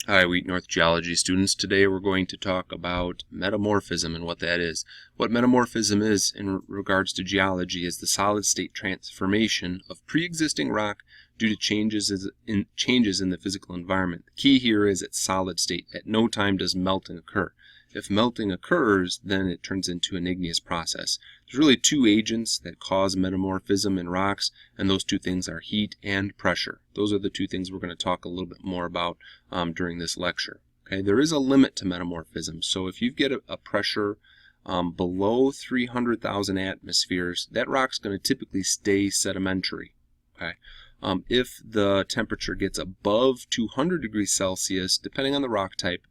Hi, Wheat North Geology students. Today we're going to talk about metamorphism and what that is. What metamorphism is in regards to geology is the solid state transformation of pre-existing rock due to changes in the physical environment. The key here is it's solid state. At no time does melting occur. If melting occurs, then it turns into an igneous process. There's really two agents that cause metamorphism in rocks, and those two things are heat and pressure. Those are the two things we're going to talk a little bit more about during this lecture. Okay, there is a limit to metamorphism. So if you get a pressure below 300,000 atmospheres, that rock's going to typically stay sedimentary. Okay. If the temperature gets above 200 degrees Celsius, depending on the rock type,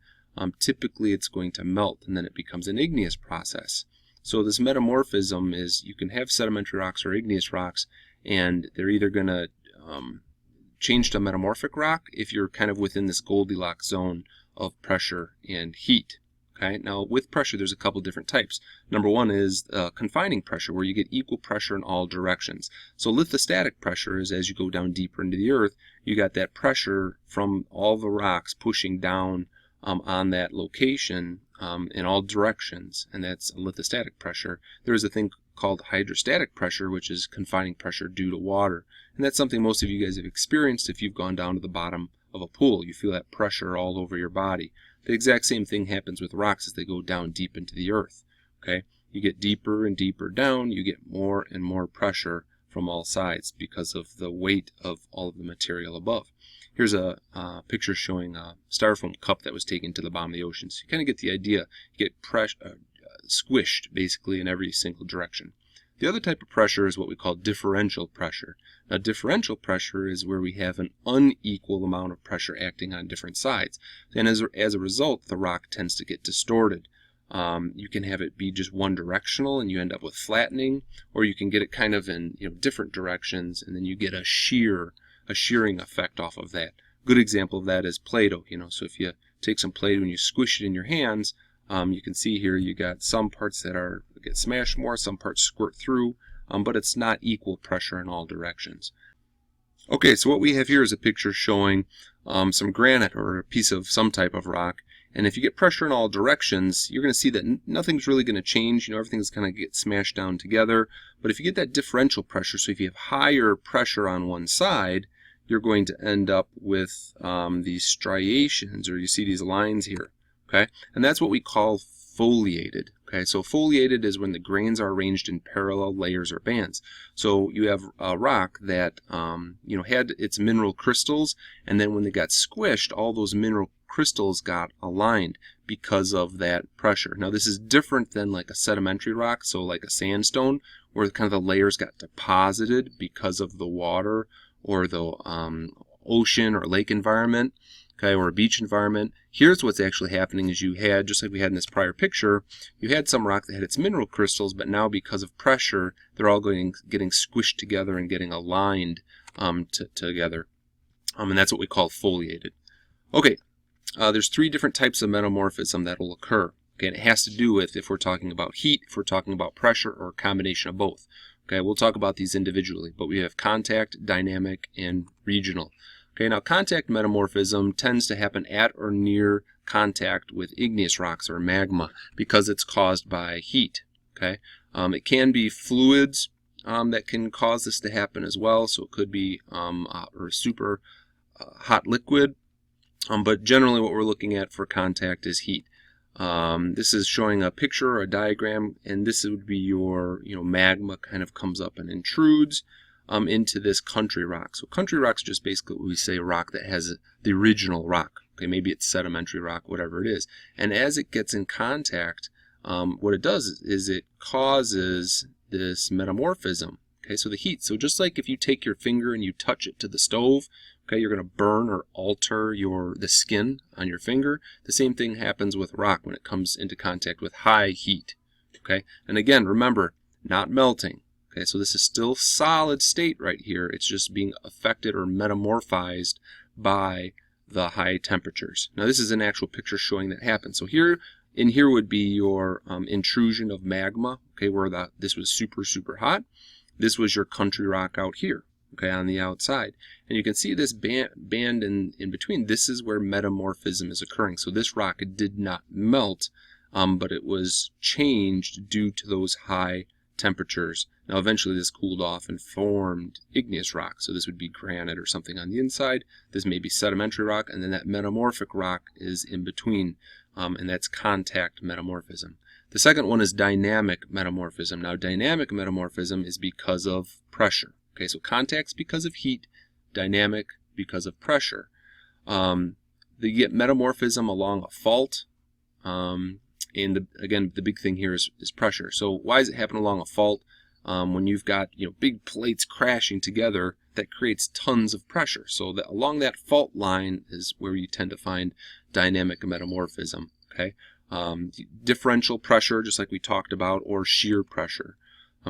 typically it's going to melt and then it becomes an igneous process. So this metamorphism is, you can have sedimentary rocks or igneous rocks, and they're either going to change to metamorphic rock if you're kind of within this Goldilocks zone of pressure and heat. Okay, now with pressure there's a couple different types. Number one is confining pressure, where you get equal pressure in all directions. So lithostatic pressure is as you go down deeper into the earth, you got that pressure from all the rocks pushing down on that location in all directions, and that's lithostatic pressure. There is a thing called hydrostatic pressure, which is confining pressure due to water, and that's something most of you guys have experienced if you've gone down to the bottom of a pool. You feel that pressure all over your body. The exact same thing happens with rocks as they go down deep into the earth. Okay, you get deeper and deeper down, you get more and more pressure from all sides because of the weight of all of the material above. Here's a picture showing a styrofoam cup that was taken to the bottom of the ocean. So you kind of get the idea. You get squished basically in every single direction. The other type of pressure is what we call differential pressure. Now differential pressure is where we have an unequal amount of pressure acting on different sides. And as a result, the rock tends to get distorted. You can have it be just one directional and you end up with flattening, or you can get it kind of in different directions and then you get a shearing effect off of that. Good example of that is Play-Doh. So if you take some Play-Doh and you squish it in your hands, you can see here you got some parts that get smashed more, some parts squirt through, but it's not equal pressure in all directions. Okay, so what we have here is a picture showing some granite or a piece of some type of rock, and if you get pressure in all directions, you're going to see that nothing's really going to change. Everything's going to get smashed down together. But if you get that differential pressure, so if you have higher pressure on one side, you're going to end up with these striations, or you see these lines here. Okay, and that's what we call foliated. Okay, so foliated is when the grains are arranged in parallel layers or bands. So you have a rock that had its mineral crystals, and then when they got squished, all those mineral crystals got aligned because of that pressure. Now this is different than like a sedimentary rock, so like a sandstone, where kind of the layers got deposited because of the water or the ocean or lake environment. Okay, or a beach environment. Here's what's actually happening is you had, just like we had in this prior picture, you had some rock that had its mineral crystals, but now because of pressure, they're all getting squished together and getting aligned together. And that's what we call foliated. Okay, there's three different types of metamorphism that will occur. Okay, and it has to do with if we're talking about heat, if we're talking about pressure, or a combination of both. Okay, we'll talk about these individually, but we have contact, dynamic, and regional. Okay, now contact metamorphism tends to happen at or near contact with igneous rocks or magma because it's caused by heat. Okay, it can be fluids that can cause this to happen as well. So it could be or super hot liquid, but generally what we're looking at for contact is heat. This is showing a picture or a diagram, and this would be your magma kind of comes up and intrudes into this country rock. So country rock's just basically what we say, a rock that has the original rock. Okay, maybe it's sedimentary rock, whatever it is. And as it gets in contact, what it does is it causes this metamorphism. Okay, so the heat. So just like if you take your finger and you touch it to the stove, okay, you're going to burn or alter the skin on your finger. The same thing happens with rock when it comes into contact with high heat. Okay, and again, remember, not melting. Okay, so this is still solid state right here. It's just being affected or metamorphized by the high temperatures. Now this is an actual picture showing that happens. So here would be your intrusion of magma. Okay, where this was super hot. This was your country rock out here. okay, on the outside. And you can see this band in between. This is where metamorphism is occurring. So this rock did not melt, but it was changed due to those high temperatures. Now eventually this cooled off and formed igneous rock. So this would be granite or something on the inside. This may be sedimentary rock, and then that metamorphic rock is in between, and that's contact metamorphism. The second one is dynamic metamorphism. Now dynamic metamorphism is because of pressure. Okay, so contact's because of heat, dynamic because of pressure. You get metamorphism along a fault, and again, the big thing here is pressure. So why does it happen along a fault? When you've got big plates crashing together, that creates tons of pressure. So that along that fault line is where you tend to find dynamic metamorphism. Okay, differential pressure, just like we talked about, or shear pressure.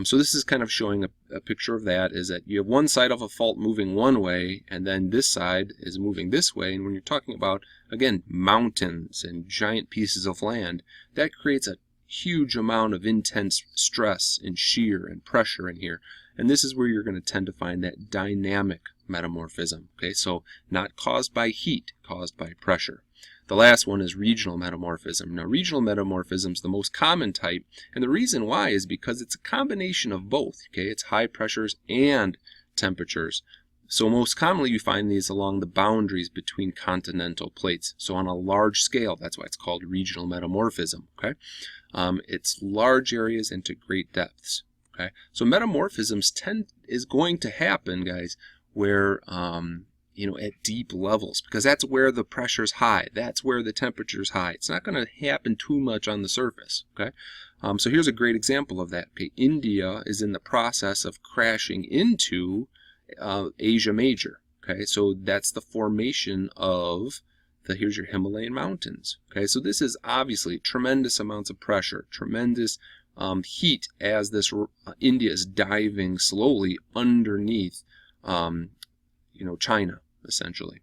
So this is kind of showing a picture of that, is that you have one side of a fault moving one way, and then this side is moving this way. And when you're talking about, again, mountains and giant pieces of land, that creates a huge amount of intense stress and shear and pressure in here. And this is where you're going to tend to find that dynamic metamorphism. Okay, so not caused by heat, caused by pressure. The last one is regional metamorphism. Now, regional metamorphism is the most common type, and the reason why is because it's a combination of both. Okay, it's high pressures and temperatures. So most commonly you find these along the boundaries between continental plates. So on a large scale, that's why it's called regional metamorphism. Okay, it's large areas into great depths. Okay, so metamorphisms is going to happen, guys, where at deep levels, because that's where the pressure's high, that's where the temperature's high. It's not going to happen too much on the surface. Okay, so here's a great example of that. Okay, India is in the process of crashing into Asia Major. Okay, so that's the formation of here's your Himalayan mountains. Okay, so this is obviously tremendous amounts of pressure, tremendous heat as this India is diving slowly underneath China, essentially.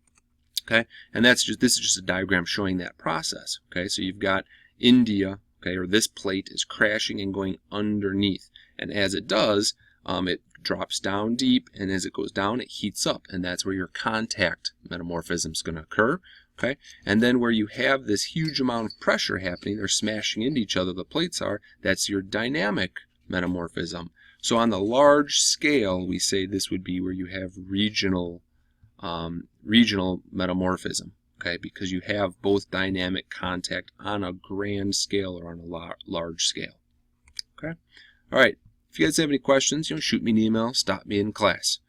Okay, and this is just a diagram showing that process. Okay, so you've got India, okay, or this plate is crashing and going underneath, and as it does, it drops down deep, and as it goes down, it heats up, and that's where your contact metamorphism is going to occur. Okay, and then where you have this huge amount of pressure happening, they're smashing into each other, the plates are, that's your dynamic metamorphism. So on the large scale, we say this would be where you have regional metamorphism, okay, because you have both dynamic contact on a grand scale or on a large scale. Okay, all right. If you guys have any questions, shoot me an email, stop me in class.